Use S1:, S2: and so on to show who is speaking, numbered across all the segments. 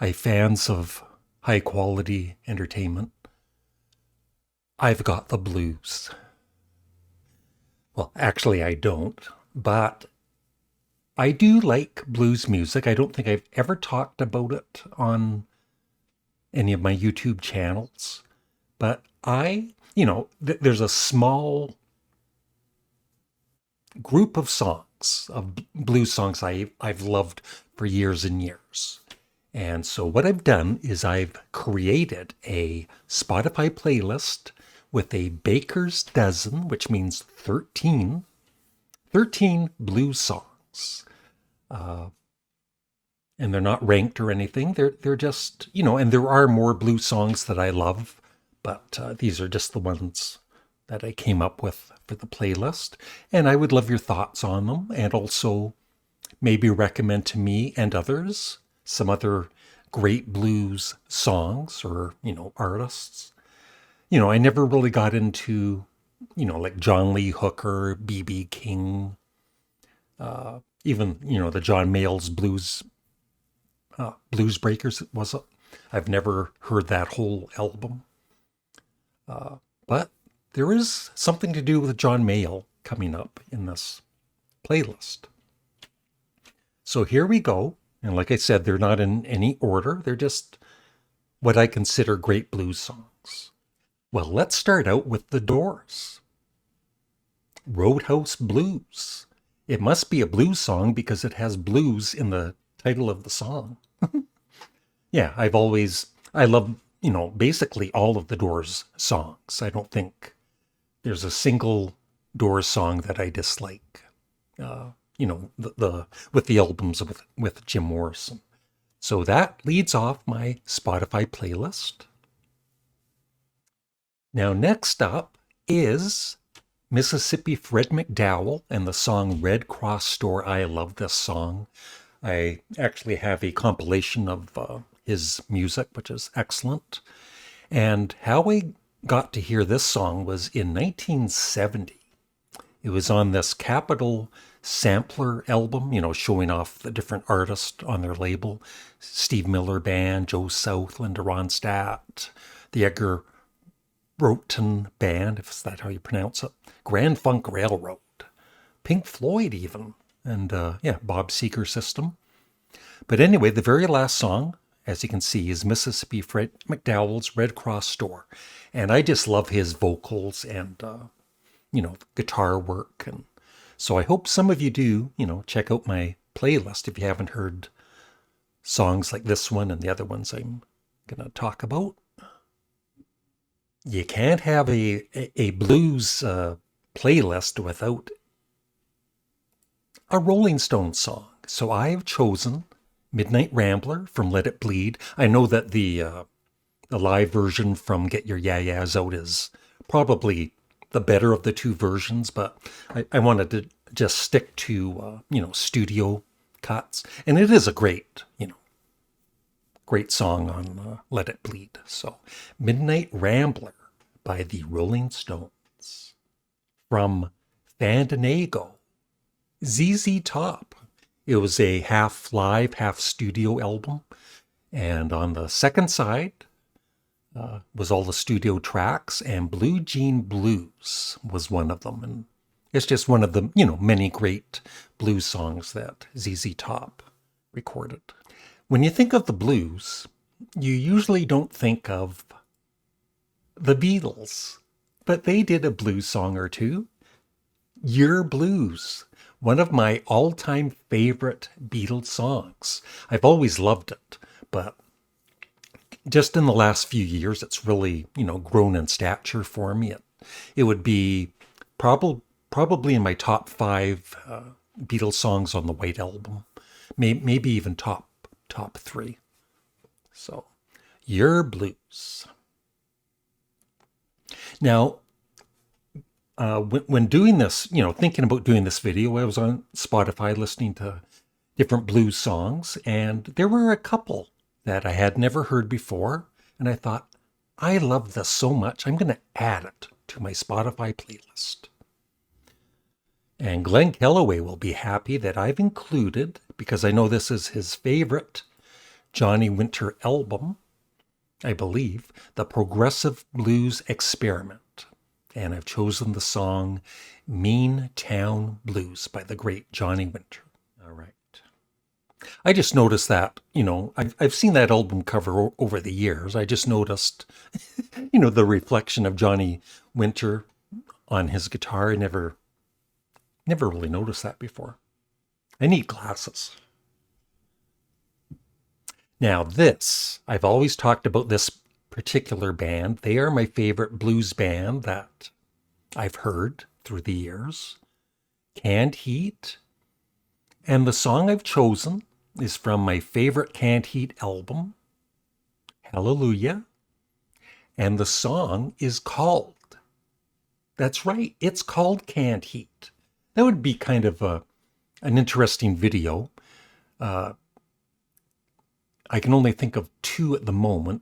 S1: Hi, fans of high quality entertainment. I've got the blues. Well, actually, I don't, but I do like blues music. I don't think I've ever talked about it on any of my YouTube channels, but there's a small group of songs, of blues songs I've loved for years and years. And so what I've done is I've created a Spotify playlist with a baker's dozen, which means 13 blues songs. And they're not ranked or anything. They're just, and there are more blues songs that I love, but these are just the ones that I came up with for the playlist. And I would love your thoughts on them, and also maybe recommend to me and others some other great blues songs or, artists. I never really got into, like John Lee Hooker, B.B. King, even, the John Mael's Blues Breakers, was it? I've never heard that whole album. But there is something to do with John Mael coming up in this playlist. So here we go. And like I said, they're not in any order. They're just what I consider great blues songs. Well, let's start out with The Doors. Roadhouse Blues. It must be a blues song because it has blues in the title of the song. Yeah, I love, basically all of the Doors songs. I don't think there's a single Doors song that I dislike. The with the albums with Jim Morrison. So that leads off my Spotify playlist. Now next up is Mississippi Fred McDowell and the song Red Cross Store. I love this song. I actually have a compilation of his music, which is excellent. And how I got to hear this song was in 1970. It was on this Capitol sampler album, showing off the different artists on their label. Steve Miller Band, Joe Southland, Ronstadt, the Edgar Broughton Band, if that's how you pronounce it, Grand Funk Railroad, Pink Floyd even, and Bob Seger System. But anyway, the very last song, as you can see, is Mississippi Fred McDowell's Red Cross Store. And I just love his vocals and, guitar work. And so I hope some of you do, check out my playlist if you haven't heard songs like this one and the other ones I'm going to talk about. You can't have a blues playlist without a Rolling Stones song. So I have chosen Midnight Rambler from Let It Bleed. I know that the live version from Get Your Ya-Ya's Out is probably the better of the two versions, but I wanted to just stick to, studio cuts. And it is a great song on Let It Bleed. So Midnight Rambler by the Rolling Stones. From Fandango, ZZ Top. It was a half live, half studio album. And on the second side was all the studio tracks, and Blue Jean Blues was one of them. And it's just one of the, many great blues songs that ZZ Top recorded. When you think of the blues, you usually don't think of the Beatles, but they did a blues song or two. Your Blues, one of my all-time favorite Beatles songs. I've always loved it, but just in the last few years, it's really, grown in stature for me. It would be probably in my top 5 Beatles songs on the White Album, maybe even top 3. So, Your Blues. Now, when doing this, thinking about doing this video, I was on Spotify listening to different blues songs, and there were a couple that I had never heard before, and I thought, I love this so much, I'm going to add it to my Spotify playlist. And Glenn Kellaway will be happy that I've included, because I know this is his favorite, Johnny Winter album, I believe, The Progressive Blues Experiment. And I've chosen the song Mean Town Blues by the great Johnny Winter. All right. I just noticed that, I've seen that album cover over the years. I just noticed, the reflection of Johnny Winter on his guitar. I never really noticed that before. I need glasses. Now this, I've always talked about this particular band. They are my favorite blues band that I've heard through the years. Canned Heat. And the song I've chosen is from my favorite Canned Heat album, Hallelujah. And the song is called, that's right, it's called Canned Heat. That would be kind of an interesting video. I can only think of two at the moment.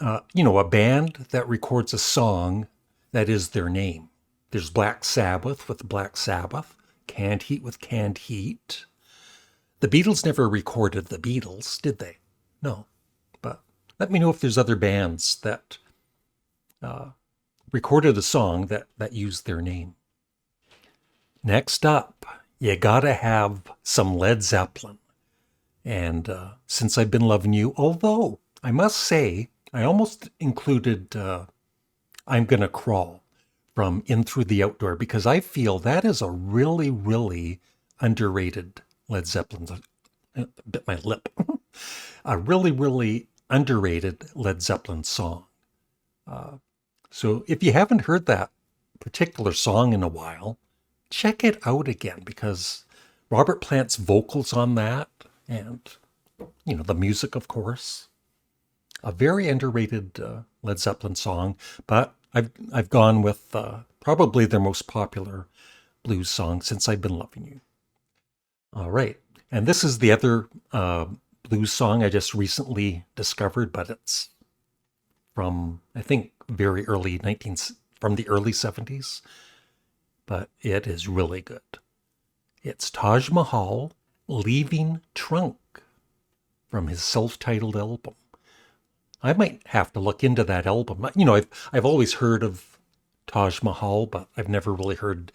S1: A band that records a song that is their name. There's Black Sabbath with Black Sabbath, Canned Heat with Canned Heat. The Beatles never recorded the Beatles, did they? No. But let me know if there's other bands that recorded a song that used their name. Next up, you gotta have some Led Zeppelin. And Since I've Been Loving You, although I must say, I almost included I'm Gonna Crawl from In Through the Outdoor, because I feel that is a really, really underrated Led Zeppelin. I bit my lip. A really, really underrated Led Zeppelin song. So if you haven't heard that particular song in a while, check it out again, because Robert Plant's vocals on that, and the music, of course, a very underrated Led Zeppelin song. But I've gone with probably their most popular blues song, Since I've Been Loving You. All right, and this is the other blues song I just recently discovered, but it's from, I think, from the early 70s, but it is really good. It's Taj Mahal, Leaving Trunk, from his self-titled album. I might have to look into that album. I've always heard of Taj Mahal, but I've never really heard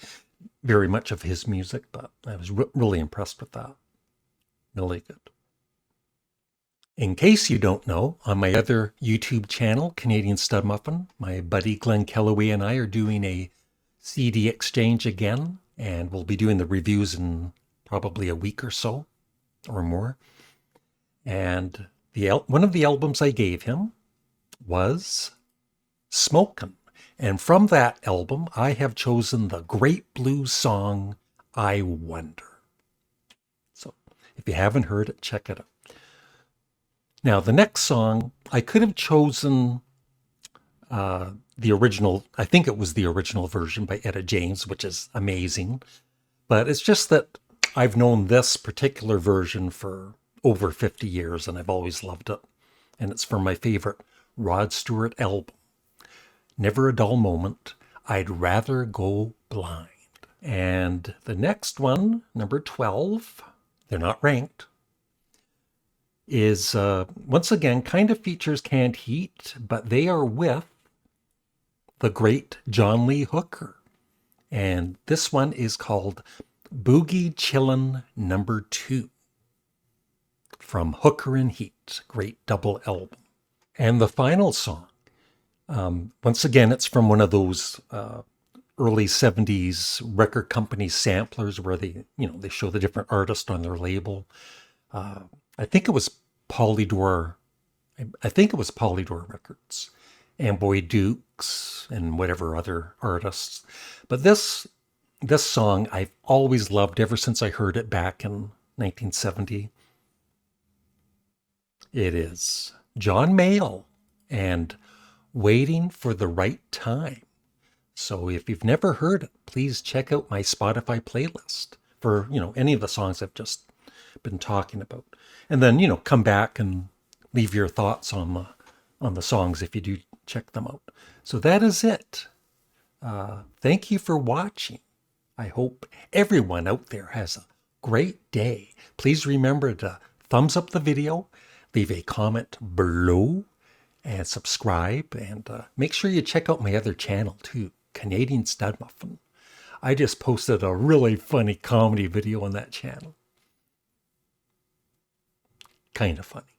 S1: very much of his music, but I was really impressed with that. Really good. In case you don't know, on my other YouTube channel, Canadian Studmuffin, my buddy Glenn Kellaway and I are doing a CD exchange again, and we'll be doing the reviews in probably a week or so, or more. And one of the albums I gave him was Smokin'. And from that album, I have chosen the great blues song, I Wonder. So if you haven't heard it, check it out. Now, the next song, I could have chosen the original, I think it was the original version by Etta James, which is amazing. But it's just that I've known this particular version for over 50 years, and I've always loved it. And it's from my favorite Rod Stewart album, Never a Dull Moment, I'd Rather Go Blind. And the next one, number 12, they're not ranked, is once again kind of features Canned Heat, but they are with the great John Lee Hooker. And this one is called Boogie Chillin' Number 2 from Hooker and Heat, great double album. And the final song, once again, it's from one of those early 70s record company samplers where they show the different artists on their label. I think it was Polydor. I think it was Polydor Records, Amboy Dukes, and whatever other artists. But this song I've always loved ever since I heard it back in 1970. It is John Mael and Waiting for the Right Time. So if you've never heard it, please check out my Spotify playlist for, any of the songs I've just been talking about. And then, come back and leave your thoughts on the songs if you do check them out. So that is it. Thank you for watching. I hope everyone out there has a great day. Please remember to thumbs up the video leave a comment below and subscribe. And make sure you check out my other channel too, Canadian Studmuffin. I just posted a really funny comedy video on that channel. Kind of funny.